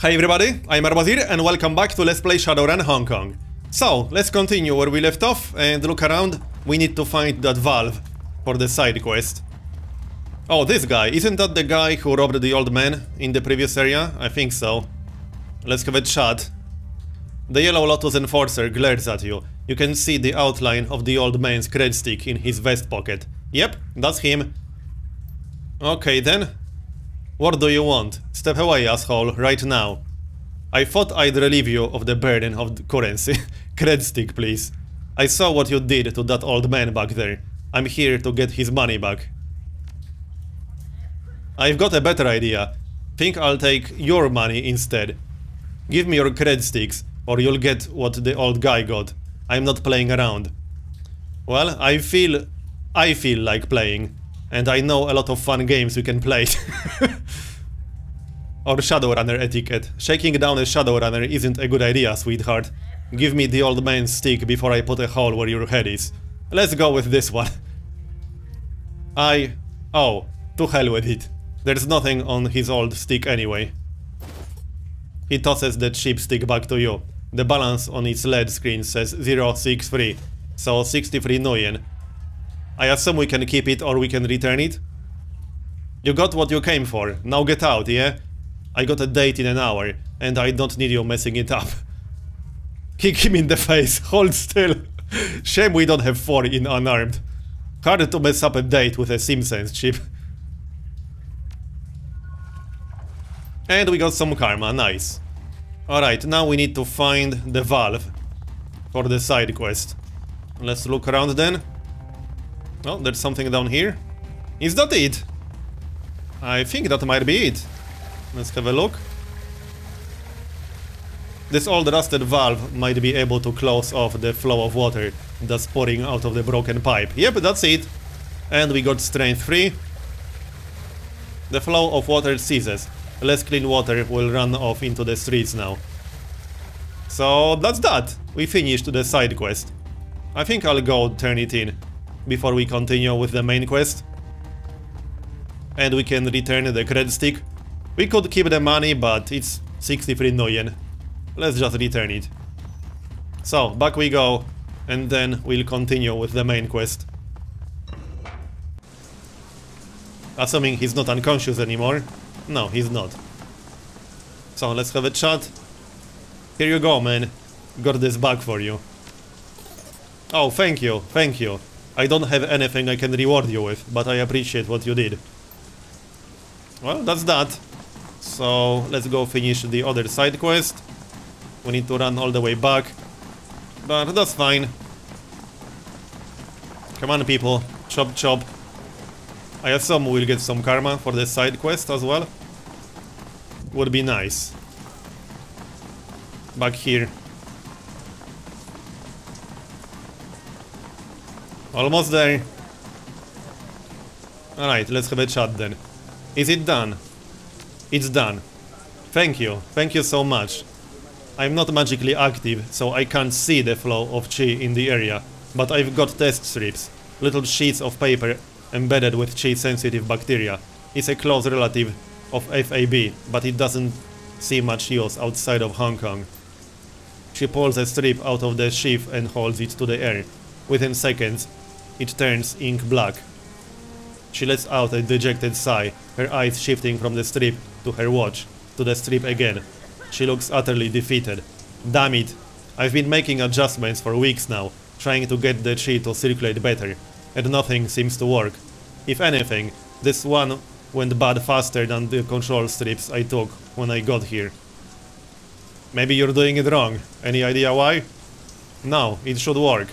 Hi everybody, I'm Marbozir and welcome back to Let's Play Shadowrun Hong Kong. So, let's continue where we left off and look around. We need to find that valve for the side quest. Oh, this guy. Isn't that the guy who robbed the old man in the previous area? I think so. Let's have a chat. The Yellow Lotus Enforcer glares at you. You can see the outline of the old man's cred stick in his vest pocket. Yep, that's him. Okay then. What do you want? Step away, asshole, right now. I thought I'd relieve you of the burden of the currency. Cred stick, please. I saw what you did to that old man back there. I'm here to get his money back. I've got a better idea. Think I'll take your money instead. Give me your cred sticks, or you'll get what the old guy got. I'm not playing around. Well, I feel like playing. And I know a lot of fun games you can play. Or Shadowrunner etiquette. Shaking down a Shadowrunner isn't a good idea, sweetheart. Give me the old man's stick before I put a hole where your head is. Let's go with this one. Oh, to hell with it. There's nothing on his old stick anyway. He tosses the cheap stick back to you. The balance on its LED screen says 063, so 63 nuyen. I assume we can keep it or we can return it. You got what you came for. Now get out, yeah? I got a date in an hour, and I don't need you messing it up. Kick him in the face. Hold still. Shame we don't have 4 in unarmed. Hard to mess up a date with a Simpsons chip. And we got some karma. Nice. Alright, now we need to find the valve for the side quest. Let's look around then. Oh, there's something down here. Is that it? I think that might be it. Let's have a look. This old rusted valve might be able to close off the flow of water that's pouring out of the broken pipe. Yep, that's it. And we got strength 3. The flow of water ceases. Less clean water will run off into the streets now. So that's that. We finished the side quest. I think I'll go turn it in before we continue with the main quest. And we can return the cred stick. We could keep the money, but it's 63 nuyen. Let's just return it. So, back we go, and then we'll continue with the main quest. Assuming he's not unconscious anymore. No, he's not. So, let's have a chat. Here you go, man. Got this bag for you. Oh, thank you, thank you. I don't have anything I can reward you with, but I appreciate what you did. Well, that's that. So, let's go finish the other side quest. We need to run all the way back. But that's fine. Come on, people. Chop chop. I assume we'll get some karma for the side quest as well. Would be nice. Back here. Almost there. Alright, let's have a chat then. Is it done? It's done. Thank you. Thank you so much. I'm not magically active, so I can't see the flow of chi in the area, but I've got test strips. Little sheets of paper embedded with chi-sensitive bacteria. It's a close relative of FAB, but it doesn't see much use outside of Hong Kong. She pulls a strip out of the sheath and holds it to the air. Within seconds, it turns ink black. She lets out a dejected sigh, her eyes shifting from the strip to her watch, to the strip again. She looks utterly defeated. Damn it. I've been making adjustments for weeks now, trying to get the chi to circulate better, and nothing seems to work. If anything, this one went bad faster than the control strips I took when I got here. Maybe you're doing it wrong. Any idea why? No, it should work.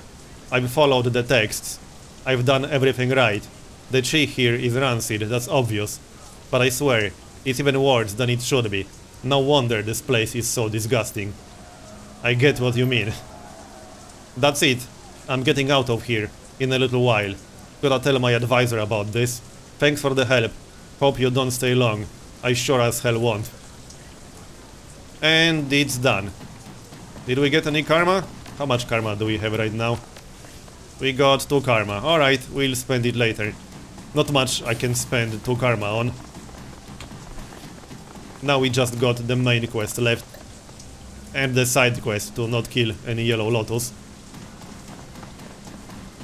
I've followed the texts. I've done everything right. The chi here is rancid, that's obvious. But I swear, it's even worse than it should be. No wonder this place is so disgusting. I get what you mean. That's it. I'm getting out of here in a little while. Gotta tell my advisor about this. Thanks for the help. Hope you don't stay long. I sure as hell won't. And it's done. Did we get any karma? How much karma do we have right now? We got 2 karma. Alright, we'll spend it later. Not much I can spend 2 karma on. Now we just got the main quest left. And the side quest to not kill any yellow lotus.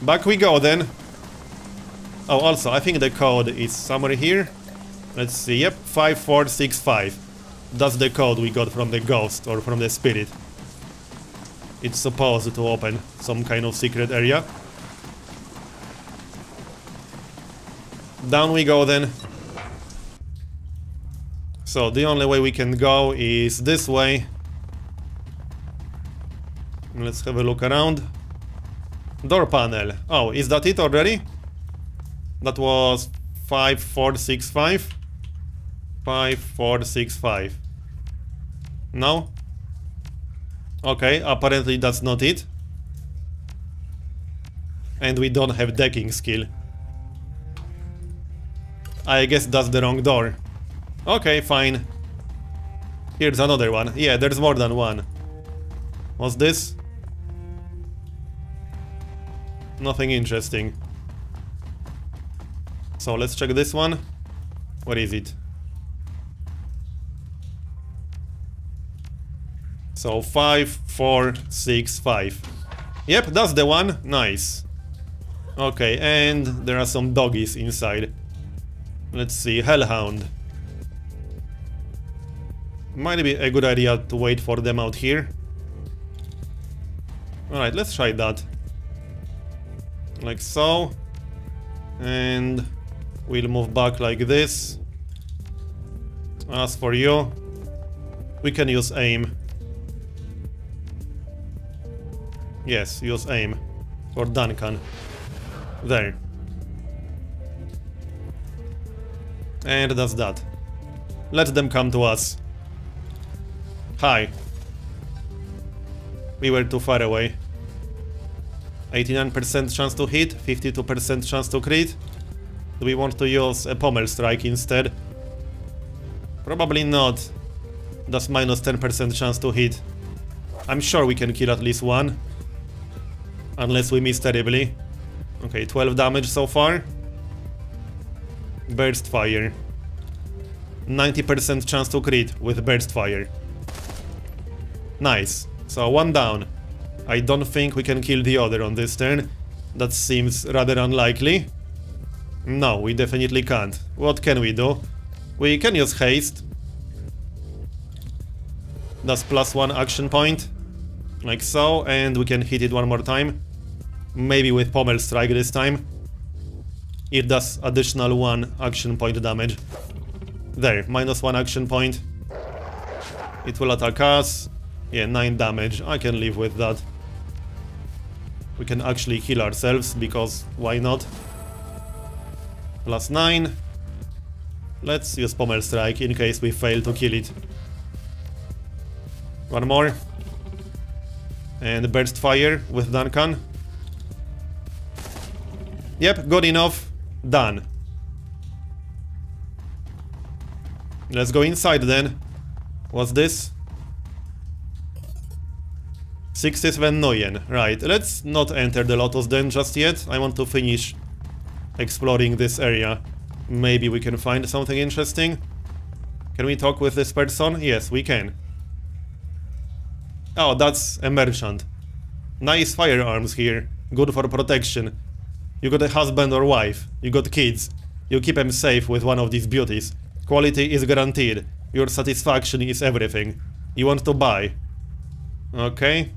Back we go then. Oh, also, I think the code is somewhere here. Let's see, yep, 5465. That's the code we got from the ghost or from the spirit. It's supposed to open some kind of secret area. Down we go then. So the only way we can go is this way. Let's have a look around. Door panel. Oh, is that it already? That was 5465. 5465. No? Okay, apparently that's not it. And we don't have decking skill. I guess that's the wrong door. Okay, fine. Here's another one. Yeah, there's more than one. What's this? Nothing interesting. So let's check this one. What is it? So 5465. Yep, that's the one. Nice. Okay, and there are some doggies inside. Let's see, Hellhound. Might be a good idea to wait for them out here. Alright, let's try that. Like so. And we'll move back like this. As for you, we can use aim. Yes, use aim. For Duncan. There. And that's that. Let them come to us. Hi. We were too far away. 89% chance to hit, 52% chance to crit. Do we want to use a pommel strike instead? Probably not. That's minus 10% chance to hit. I'm sure we can kill at least one. Unless we miss terribly. Okay, 12 damage so far. Burst fire. 90% chance to crit with burst fire. Nice. So one down. I don't think we can kill the other on this turn. That seems rather unlikely. No, we definitely can't. What can we do? We can use haste. That's +1 action point. Like so, and we can hit it one more time. Maybe with pommel strike this time. It does additional 1 action point damage. There, -1 action point. It will attack us. Yeah, 9 damage. I can live with that. We can actually heal ourselves, because why not? +9. Let's use pommel strike in case we fail to kill it. One more. And burst fire with Duncan. Yep, good enough. Done. Let's go inside then. What's this? 67 Noyen. Right, let's not enter the Lotus then just yet. I want to finish exploring this area. Maybe we can find something interesting. Can we talk with this person? Yes, we can. Oh, that's a merchant. Nice firearms here. Good for protection. You got a husband or wife. You got kids. You keep them safe with one of these beauties. Quality is guaranteed. Your satisfaction is everything. You want to buy. Okay.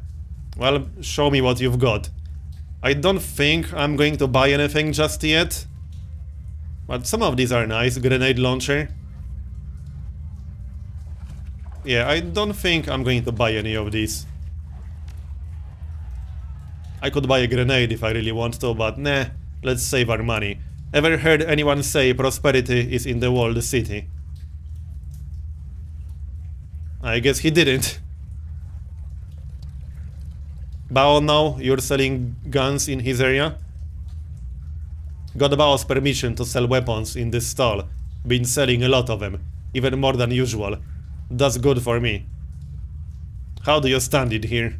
Well, show me what you've got. I don't think I'm going to buy anything just yet. But some of these are nice. Grenade launcher. Yeah, I don't think I'm going to buy any of these. I could buy a grenade if I really want to, but nah, let's save our money. Ever heard anyone say prosperity is in the walled city? I guess he didn't. Bao, now you're selling guns in his area? Got Bao's permission to sell weapons in this stall. Been selling a lot of them, even more than usual. That's good for me. How do you stand it here?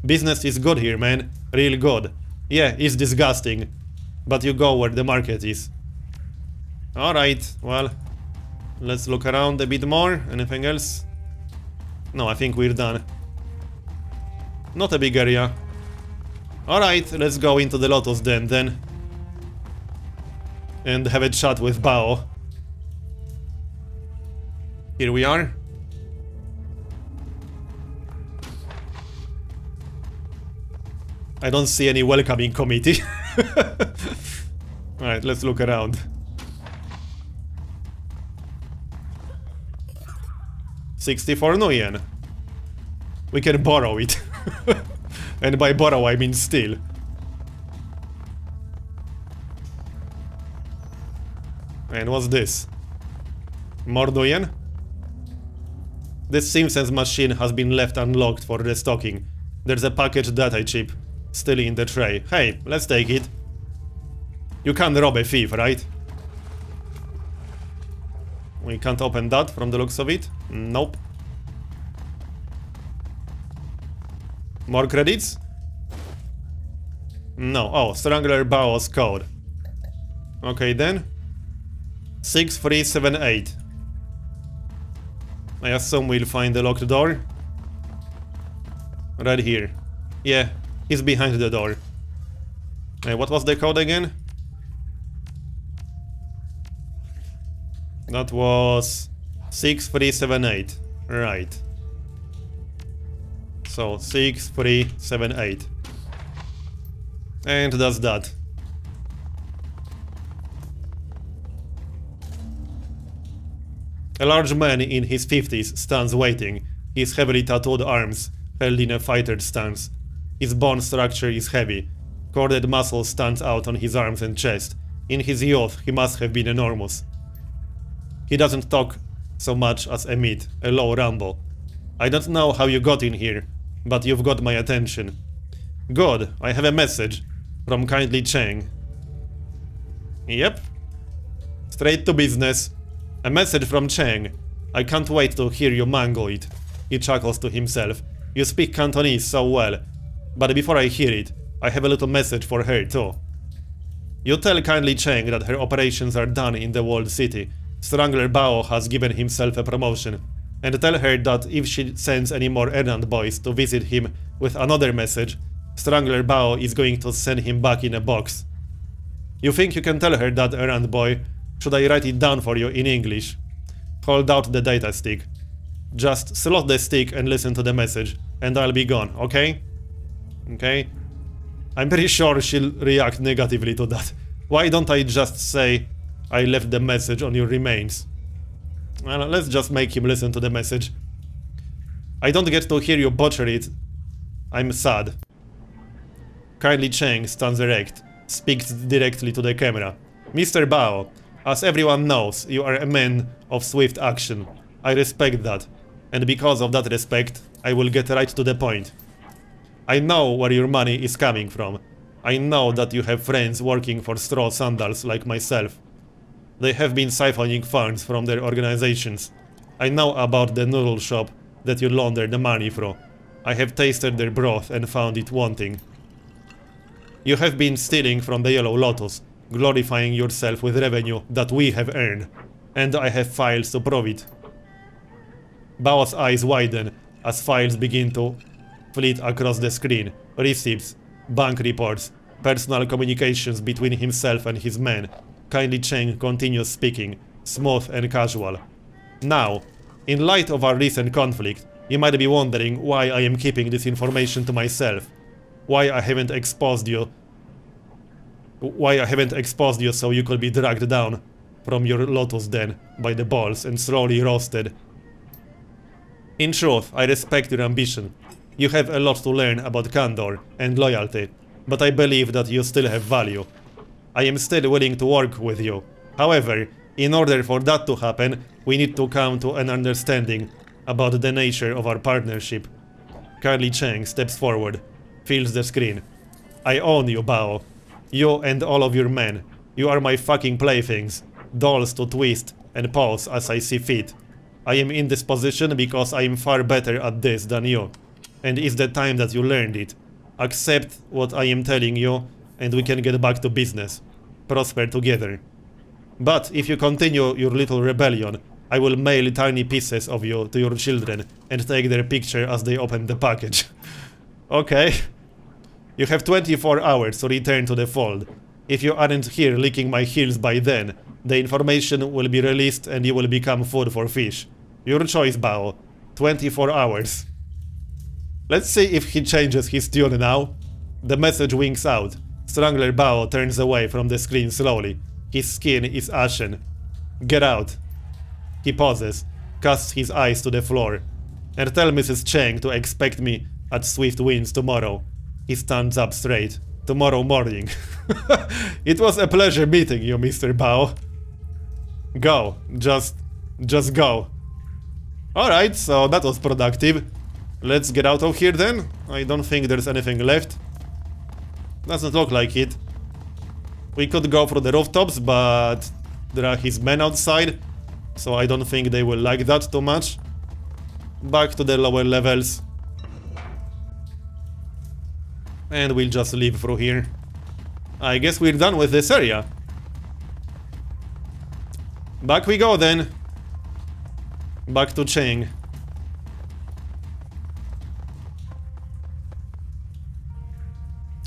Business is good here, man. Real good. Yeah, it's disgusting. But you go where the market is. Alright, well, Let's look around a bit more. Anything else? No, I think we're done. Not a big area. Alright, let's go into the Lotus Den then. And have a chat with Bao. Here we are. I don't see any welcoming committee. Alright, let's look around. 64 nuyen. We can borrow it. And by borrow I mean steal. And what's this? More nuyen? This Simpsons machine has been left unlocked for restocking. There's a package data chip still in the tray. Hey, let's take it. You can't rob a thief, right? We can't open that from the looks of it. Nope. More credits? No. Oh, Strangler Bao's code. Okay then. 6378. I assume we'll find the locked door. Right here. Yeah, he's behind the door. What was the code again? That was 6378. Right. So 6378. And that's that. A large man in his 50s stands waiting, his heavily tattooed arms held in a fighter stance. His bone structure is heavy. Corded muscle stands out on his arms and chest. In his youth, he must have been enormous. He doesn't talk so much as emit a low rumble. I don't know how you got in here, but you've got my attention. Good, I have a message from Kindly Cheng. Yep. Straight to business. A message from Cheng. I can't wait to hear you mangle it. He chuckles to himself. You speak Cantonese so well. But before I hear it, I have a little message for her too. You tell Kindly Cheng that her operations are done in the walled city. Strangler Bao has given himself a promotion. And tell her that if she sends any more errand boys to visit him with another message, Strangler Bao is going to send him back in a box. You think you can tell her that, errand boy? Should I write it down for you in English? Hold out the data stick. Just slot the stick and listen to the message, and I'll be gone, okay? Okay? I'm pretty sure she'll react negatively to that. Why don't I just say, I left the message on your remains? Well, let's just make him listen to the message. I don't get to hear you butcher it. I'm sad. Kindly Cheng stands erect, speaks directly to the camera. Mr. Bao, as everyone knows, you are a man of swift action. I respect that, and because of that respect, I will get right to the point. I know where your money is coming from. I know that you have friends working for straw sandals like myself. They have been siphoning funds from their organizations. I know about the noodle shop that you launder the money from. I have tasted their broth and found it wanting. You have been stealing from the Yellow Lotus, glorifying yourself with revenue that we have earned, and I have files to prove it. Bao's eyes widen as files begin to flit across the screen. Receipts, bank reports, personal communications between himself and his men. Kindly Cheng continues speaking, smooth and casual. Now, in light of our recent conflict, you might be wondering why I am keeping this information to myself. Why I haven't exposed you so you could be dragged down from your Lotus Den by the balls and slowly roasted. In truth, I respect your ambition. You have a lot to learn about candor and loyalty, but I believe that you still have value. I am still willing to work with you. However, in order for that to happen, we need to come to an understanding about the nature of our partnership. Kindly Cheng steps forward, fills the screen. I own you, Bao. You and all of your men. You are my fucking playthings, dolls to twist and pose as I see fit. I am in this position because I am far better at this than you. And it's the time that you learned it. Accept what I am telling you, and we can get back to business. Prosper together. But if you continue your little rebellion, I will mail tiny pieces of you to your children and take their picture as they open the package. Okay. You have 24 hours to return to the fold. If you aren't here licking my heels by then, the information will be released and you will become food for fish. Your choice, Bao. 24 hours. Let's see if he changes his tune now. The message winks out. Strangler Bao turns away from the screen slowly. His skin is ashen. Get out. He pauses, casts his eyes to the floor. And tell Mrs. Cheng to expect me at Swift Winds tomorrow. He stands up straight. Tomorrow morning. It was a pleasure meeting you, Mr. Bao. Go. Just go. Alright, so that was productive. Let's get out of here then. I don't think there's anything left. Doesn't look like it. We could go through the rooftops, but there are his men outside, so I don't think they will like that too much. Back to the lower levels. And we'll just leave through here. I guess we're done with this area. Back we go then. Back to Cheng.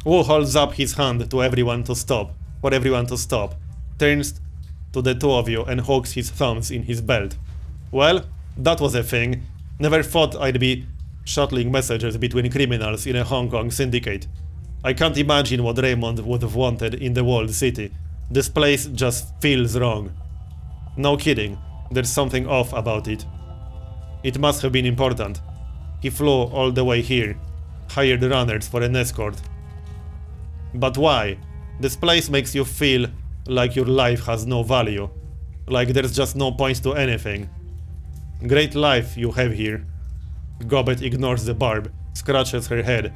Wu holds up his hand to everyone to stop. For everyone to stop. Turns to the two of you and hooks his thumbs in his belt. Well, that was a thing. Never thought I'd be shuttling messages between criminals in a Hong Kong syndicate. I can't imagine what Raymond would have wanted in the walled city. This place just feels wrong. No kidding, there's something off about it. It must have been important. He flew all the way here, hired runners for an escort. But why? This place makes you feel like your life has no value. Like there's just no point to anything. Great life you have here. Gobbet ignores the barb, scratches her head.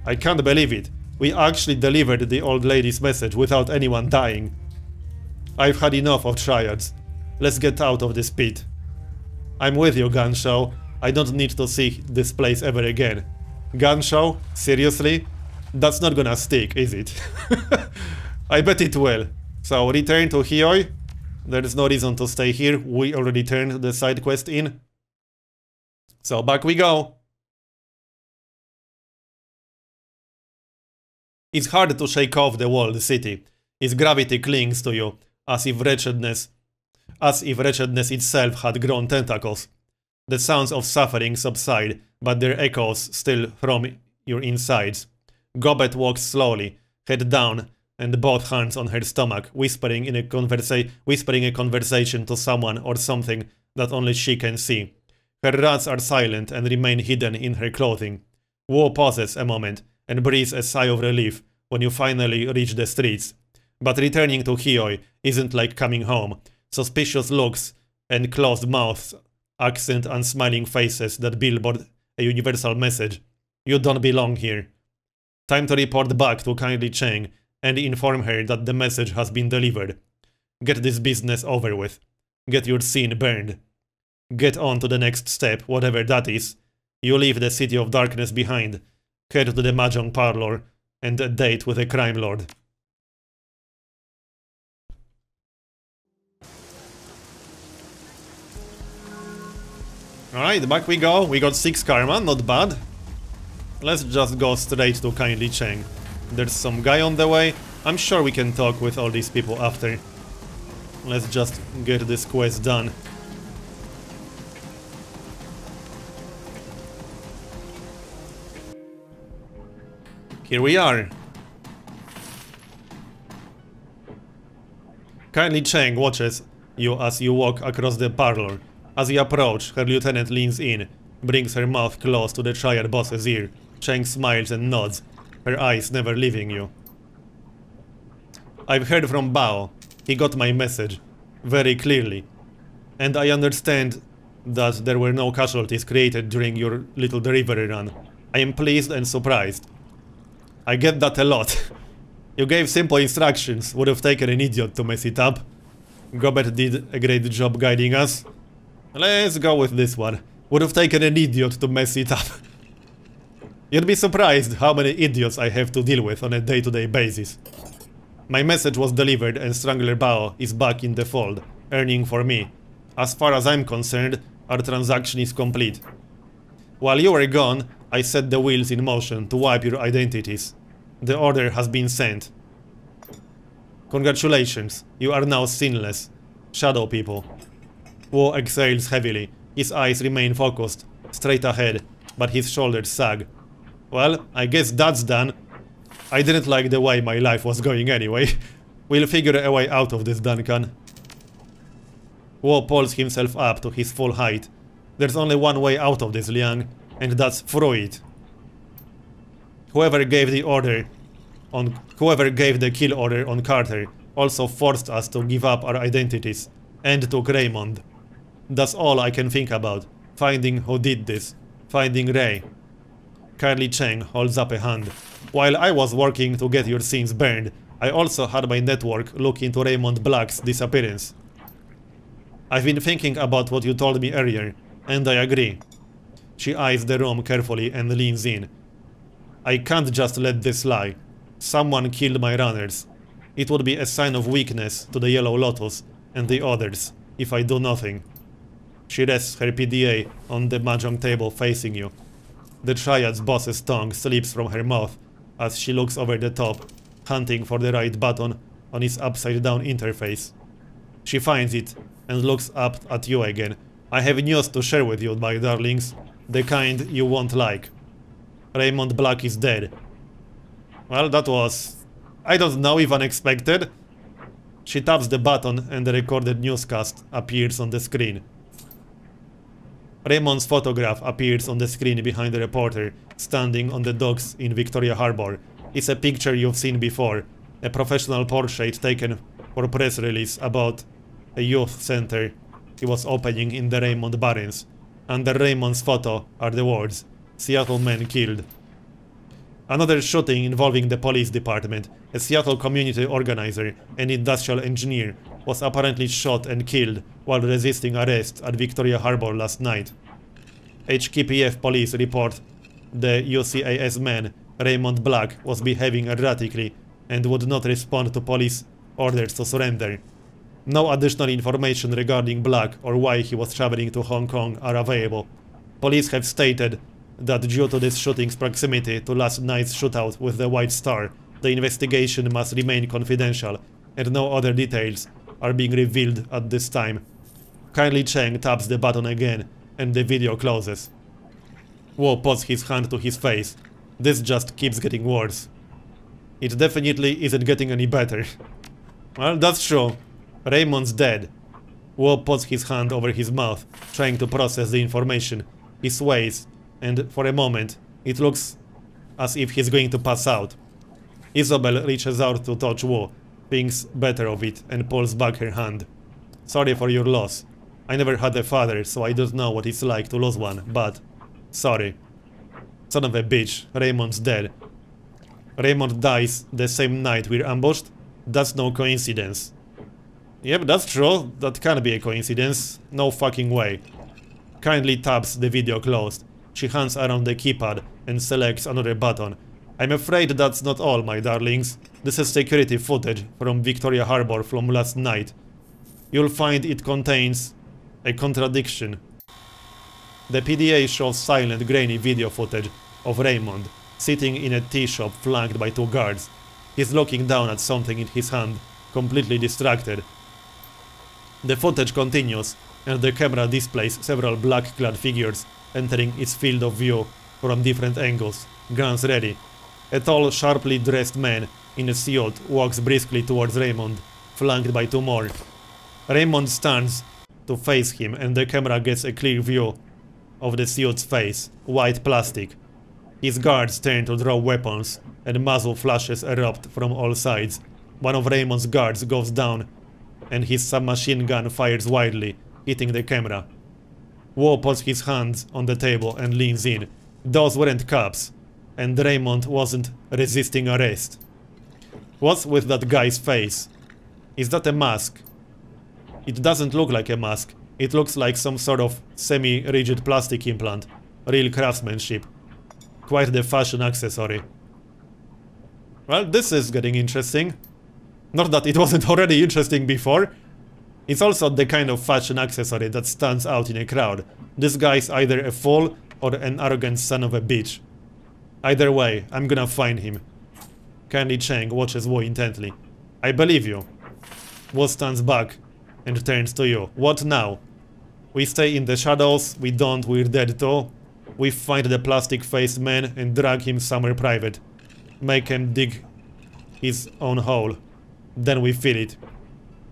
I can't believe it. We actually delivered the old lady's message without anyone dying. I've had enough of triads. Let's get out of this pit. I'm with you, Ganshow. I don't need to see this place ever again. Ganshow? Seriously? That's not gonna stick, is it? I bet it will. So, return to Hioi. There's no reason to stay here. We already turned the side quest in. So, back we go. It's hard to shake off the walled city. Its gravity clings to you, as if wretchedness itself had grown tentacles. The sounds of suffering subside, but their echoes still thrum your insides. Gobbet walks slowly, head down, and both hands on her stomach, whispering a conversation to someone or something that only she can see. Her rats are silent and remain hidden in her clothing. Wu pauses a moment and breathes a sigh of relief when you finally reach the streets. But returning to Hioi isn't like coming home. Suspicious looks and closed mouths accent unsmiling faces that billboard a universal message. You don't belong here. Time to report back to Kindly Cheng and inform her that the message has been delivered. Get this business over with. Get your scene burned. Get on to the next step, whatever that is. You leave the City of Darkness behind. Head to the Mahjong parlor and date with a crime lord. Alright, back we go. We got 6 karma, not bad. Let's just go straight to Kindly Cheng. There's some guy on the way. I'm sure we can talk with all these people after. Let's just get this quest done. Here we are. Kindly Cheng watches you as you walk across the parlor. As you approach, her lieutenant leans in, brings her mouth close to the Triad boss's ear. Cheng smiles and nods, her eyes never leaving you. I've heard from Bao. He got my message. Very clearly. And I understand that there were no casualties created during your little delivery run. I am pleased and surprised. I get that a lot. You gave simple instructions. Would have taken an idiot to mess it up. Gobbet did a great job guiding us. Let's go with this one. Would have taken an idiot to mess it up. You'd be surprised how many idiots I have to deal with on a day-to-day basis. My message was delivered and Strangler Bao is back in the fold, earning for me. As far as I'm concerned, our transaction is complete. While you were gone, I set the wheels in motion to wipe your identities. The order has been sent. Congratulations, you are now sinless. Shadow people. Wu exhales heavily. His eyes remain focused, straight ahead, but his shoulders sag. Well, I guess that's done. I didn't like the way my life was going anyway. We'll figure a way out of this, Duncan. Wu pulls himself up to his full height. There's only one way out of this, Liang, and that's through it. Whoever gave the kill order on Carter also forced us to give up our identities and took Raymond. That's all I can think about. Finding who did this. Finding Ray. Carly Cheng holds up a hand. While I was working to get your scenes burned, I also had my network look into Raymond Black's disappearance. I've been thinking about what you told me earlier, and I agree. She eyes the room carefully and leans in. I can't just let this lie. Someone killed my runners. It would be a sign of weakness to the Yellow Lotus and the others if I do nothing. She rests her PDA on the mahjong table facing you. The Triad's boss's tongue slips from her mouth as she looks over the top, hunting for the right button on its upside-down interface. She finds it and looks up at you again. I have news to share with you, my darlings. The kind you won't like. Raymond Black is dead. Well, that was... I don't know if unexpected. She taps the button and the recorded newscast appears on the screen. Raymond's photograph appears on the screen behind the reporter, standing on the docks in Victoria Harbor. It's a picture you've seen before. A professional portrait taken for a press release about a youth center he was opening in the Raymond Barrens. Under Raymond's photo are the words, "Seattle man killed." Another shooting involving the police department. A Seattle community organizer and industrial engineer was apparently shot and killed while resisting arrest at Victoria Harbor last night. HKPF police report the UCAS man, Raymond Black, was behaving erratically and would not respond to police orders to surrender. No additional information regarding Black or why he was traveling to Hong Kong are available. Police have stated that due to this shooting's proximity to last night's shootout with the White Star, the investigation must remain confidential and no other details are being revealed at this time. Carly Cheng taps the button again and the video closes. Wu puts his hand to his face. This just keeps getting worse. It definitely isn't getting any better. Well, that's true. Raymond's dead. Wu puts his hand over his mouth, trying to process the information. He sways, and for a moment, it looks as if he's going to pass out. Isabel reaches out to touch Wu, thinks better of it, and pulls back her hand. Sorry for your loss. I never had a father, so I don't know what it's like to lose one, but... sorry. Son of a bitch, Raymond's dead. Raymond dies the same night we're ambushed? That's no coincidence. Yep, that's true. That can't be a coincidence. No fucking way. Kindly taps the video closed. She hands around the keypad and selects another button. I'm afraid that's not all, my darlings. This is security footage from Victoria Harbor from last night. You'll find it contains a contradiction. The PDA shows silent, grainy video footage of Raymond sitting in a tea shop flanked by two guards. He's looking down at something in his hand, completely distracted. The footage continues, and the camera displays several black-clad figures entering its field of view from different angles, guns ready. A tall, sharply dressed man in a suit walks briskly towards Raymond, flanked by two more. Raymond stands to face him, and the camera gets a clear view of the suit's face, white plastic. His guards turn to draw weapons, and muzzle flashes erupt from all sides. One of Raymond's guards goes down, and his submachine gun fires wildly, hitting the camera. Wu puts his hands on the table and leans in. Those weren't cops, and Raymond wasn't resisting arrest. What's with that guy's face? Is that a mask? It doesn't look like a mask. It looks like some sort of semi-rigid plastic implant. Real craftsmanship. Quite the fashion accessory. Well, this is getting interesting. Not that it wasn't already interesting before. It's also the kind of fashion accessory that stands out in a crowd. This guy's either a fool or an arrogant son of a bitch. Either way, I'm gonna find him. Candy Cheng watches Wu intently. I believe you. Wu stands back and turns to you. What now? We stay in the shadows, we don't, we're dead too. We find the plastic-faced man and drag him somewhere private. Make him dig his own hole. Then we fill it.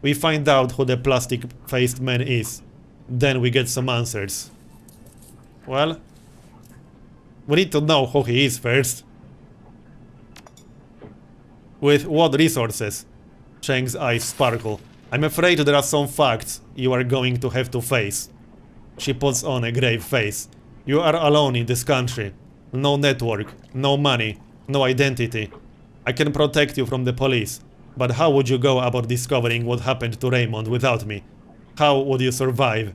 We find out who the plastic-faced man is. Then we get some answers. Well, we need to know who he is first. With what resources? Cheng's eyes sparkle. I'm afraid there are some facts you are going to have to face. She puts on a grave face. You are alone in this country. No network, no money, no identity. I can protect you from the police. But how would you go about discovering what happened to Raymond without me? How would you survive?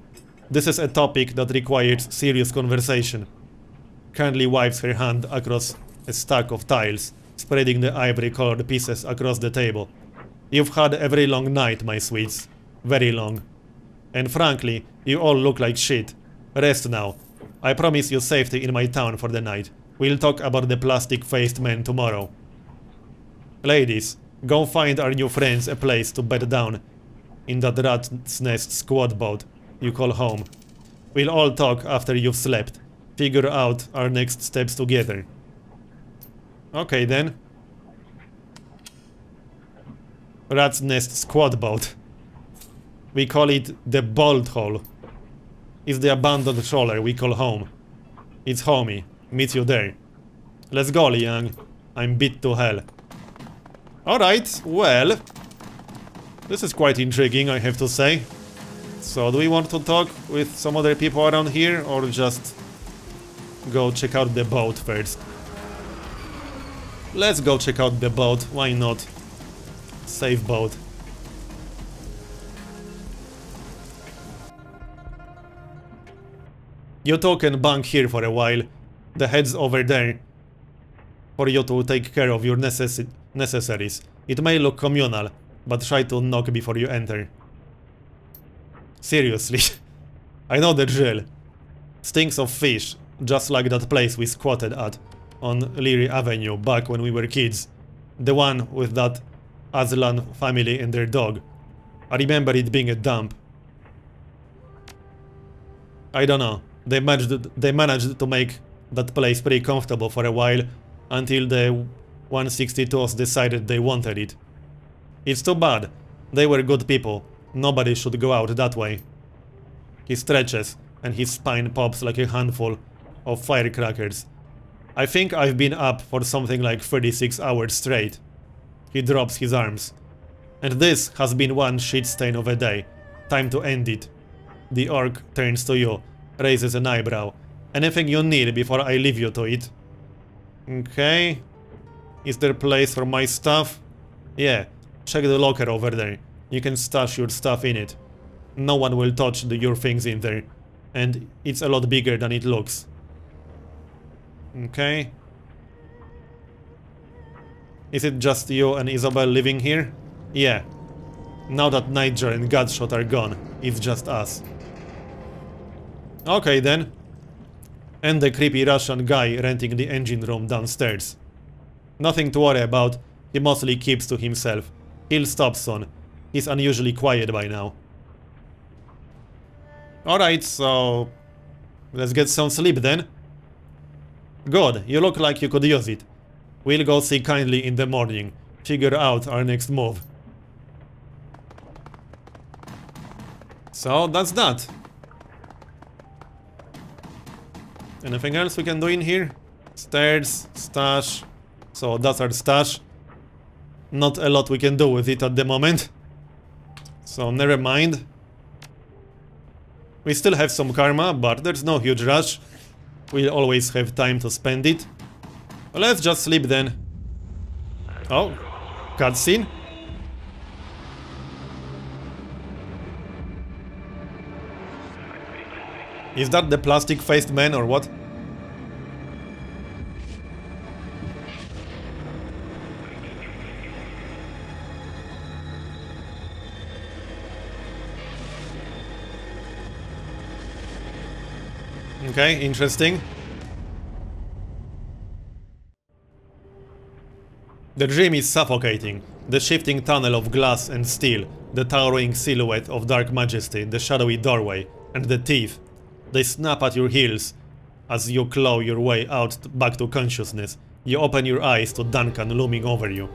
This is a topic that requires serious conversation. Kindly wipes her hand across a stack of tiles, spreading the ivory-colored pieces across the table. You've had a very long night, my sweets. Very long. And frankly, you all look like shit. Rest now. I promise you safety in my town for the night. We'll talk about the plastic-faced man tomorrow. Ladies, go find our new friends a place to bed down in that rat's nest squad boat you call home. We'll all talk after you've slept. Figure out our next steps together. Okay then. Rat's nest squad boat. We call it the bolt hole. It's the abandoned trawler we call home. It's homey. Meet you there. Let's go, Liang. I'm beat to hell. Alright, well. This is quite intriguing, I have to say. So, do we want to talk with some other people around here, or just go check out the boat first? Let's go check out the boat, why not? Safe boat. You two can bunk here for a while. The head's over there for you to take care of your necessaries. It may look communal, but try to knock before you enter. Seriously. I know the drill. Stinks of fish, just like that place we squatted at on Leary Avenue back when we were kids. The one with that Aslan family and their dog. I remember it being a dump. I don't know. They managed to make that place pretty comfortable for a while until the 162s decided they wanted it. It's too bad. They were good people. Nobody should go out that way. He stretches and his spine pops like a handful of firecrackers. I think I've been up for something like 36 hours straight. He drops his arms. And this has been one shit stain of a day. Time to end it. The orc turns to you, raises an eyebrow. Anything you need before I leave you to it? Okay. Is there a place for my stuff? Yeah, check the locker over there. You can stash your stuff in it. No one will touch your things in there. And it's a lot bigger than it looks. Okay. Is it just you and Isabel living here? Yeah. Now that Nigel and Godshot are gone, it's just us. Okay then. And the creepy Russian guy renting the engine room downstairs. Nothing to worry about, he mostly keeps to himself. He'll stop soon. He's unusually quiet by now. Alright, so... let's get some sleep then. Good, you look like you could use it. We'll go see Kindly in the morning. Figure out our next move. So, that's that. Anything else we can do in here? Stairs, stash. So that's our stash. Not a lot we can do with it at the moment. So never mind. We still have some karma, but there's no huge rush. We'll always have time to spend it. Well, let's just sleep then. Oh, cutscene. Is that the plastic-faced man or what? Okay, interesting. The dream is suffocating. The shifting tunnel of glass and steel, the towering silhouette of dark majesty, the shadowy doorway, and the teeth. They snap at your heels as you claw your way out back to consciousness. You open your eyes to Duncan looming over you.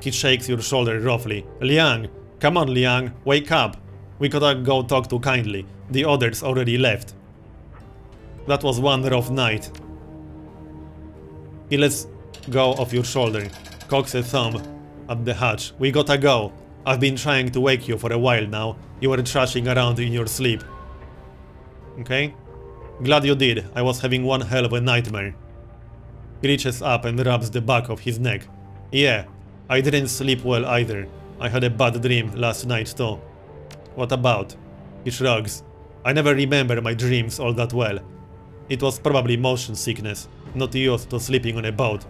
He shakes your shoulder roughly. Liang! Come on, Liang, wake up! We gotta go talk to Kindly. The others already left. That was one rough night. He lets go of your shoulder, cocks a thumb at the hatch. We gotta go. I've been trying to wake you for a while now. You were trashing around in your sleep. Okay? Glad you did. I was having one hell of a nightmare. He reaches up and rubs the back of his neck. Yeah, I didn't sleep well either. I had a bad dream last night too. What about? He shrugs. I never remember my dreams all that well. It was probably motion sickness, not used to sleeping on a boat.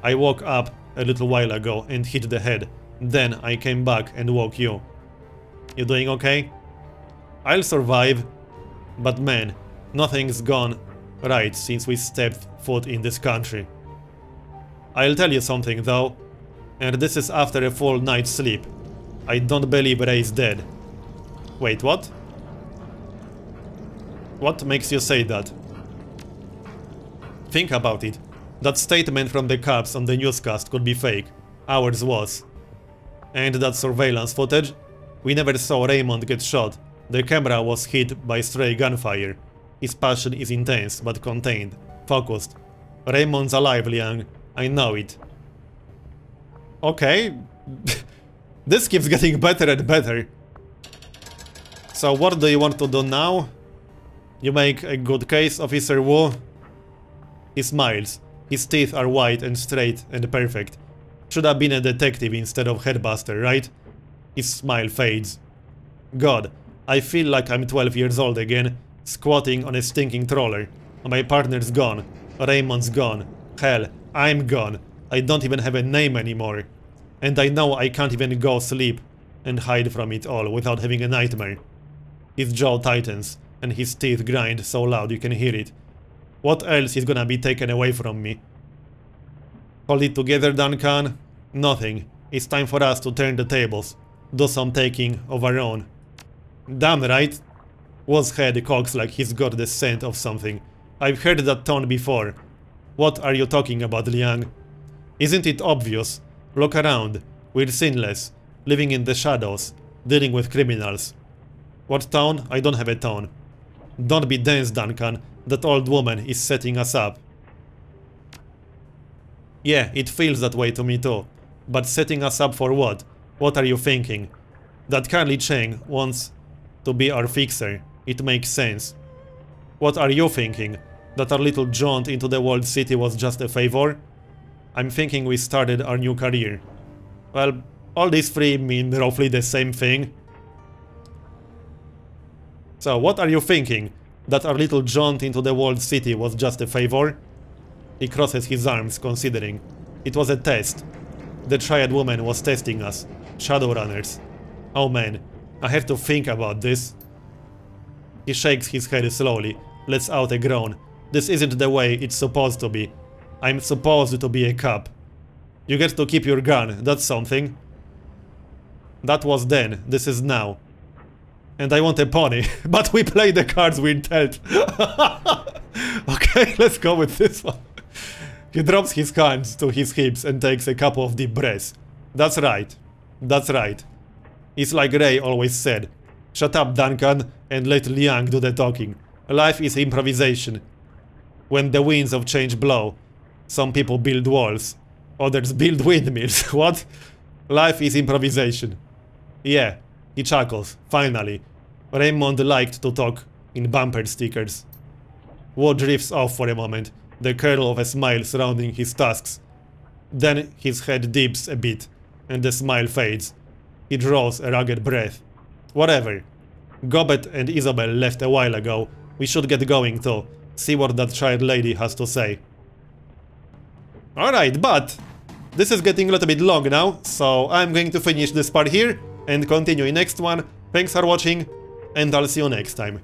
I woke up a little while ago and hit the head. Then I came back and woke you. You doing okay? I'll survive. But man, nothing's gone right since we stepped foot in this country. I'll tell you something though, and this is after a full night's sleep. I don't believe Ray's dead. Wait, what? What makes you say that? Think about it. That statement from the cops on the newscast could be fake. Ours was. And that surveillance footage? We never saw Raymond get shot. The camera was hit by stray gunfire. His passion is intense, but contained, focused. Raymond's alive, Liang. I know it. Okay. This keeps getting better and better. So what do you want to do now? You make a good case, Officer Wu? He smiles. His teeth are white and straight and perfect. Should have been a detective instead of headbuster, right? His smile fades. God, I feel like I'm 12 years old again, squatting on a stinking trawler. My partner's gone. Raymond's gone. Hell, I'm gone. I don't even have a name anymore. And I know I can't even go sleep and hide from it all without having a nightmare. His jaw tightens, and his teeth grind so loud you can hear it. What else is gonna be taken away from me? Hold it together, Duncan. Nothing. It's time for us to turn the tables. Do some taking of our own. Damn right. Wu's head cocks like he's got the scent of something. I've heard that tone before. What are you talking about, Liang? Isn't it obvious? Look around. We're sinless, living in the shadows, dealing with criminals. What tone? I don't have a tone. Don't be dense, Duncan. That old woman is setting us up. Yeah, it feels that way to me too. But setting us up for what? What are you thinking? That Carly Cheng wants to be our fixer. It makes sense. What are you thinking? That our little jaunt into the walled city was just a favor? I'm thinking we started our new career. Well, all these three mean roughly the same thing. So, what are you thinking? That our little jaunt into the walled city was just a favor? He crosses his arms, considering. It was a test. The Triad woman was testing us. Shadowrunners. Oh man, I have to think about this. He shakes his head slowly, lets out a groan. This isn't the way it's supposed to be. I'm supposed to be a cop. You get to keep your gun, that's something. That was then, this is now. And I want a pony, but we play the cards we're dealt. Okay, let's go with this one. He drops his hands to his hips and takes a couple of deep breaths. That's right. That's right. It's like Ray always said. Shut up, Duncan, and let Liang do the talking. Life is improvisation. When the winds of change blow, some people build walls, others build windmills. What? Life is improvisation. Yeah, he chuckles, finally. Raymond liked to talk in bumper stickers. Wu drifts off for a moment, the curl of a smile surrounding his tusks. Then his head dips a bit, and the smile fades. He draws a rugged breath. Whatever. Gobbet and Isabel left a while ago. We should get going too. See what that child lady has to say. Alright, but this is getting a little bit long now, so I'm going to finish this part here and continue in next one. Thanks for watching, and I'll see you next time.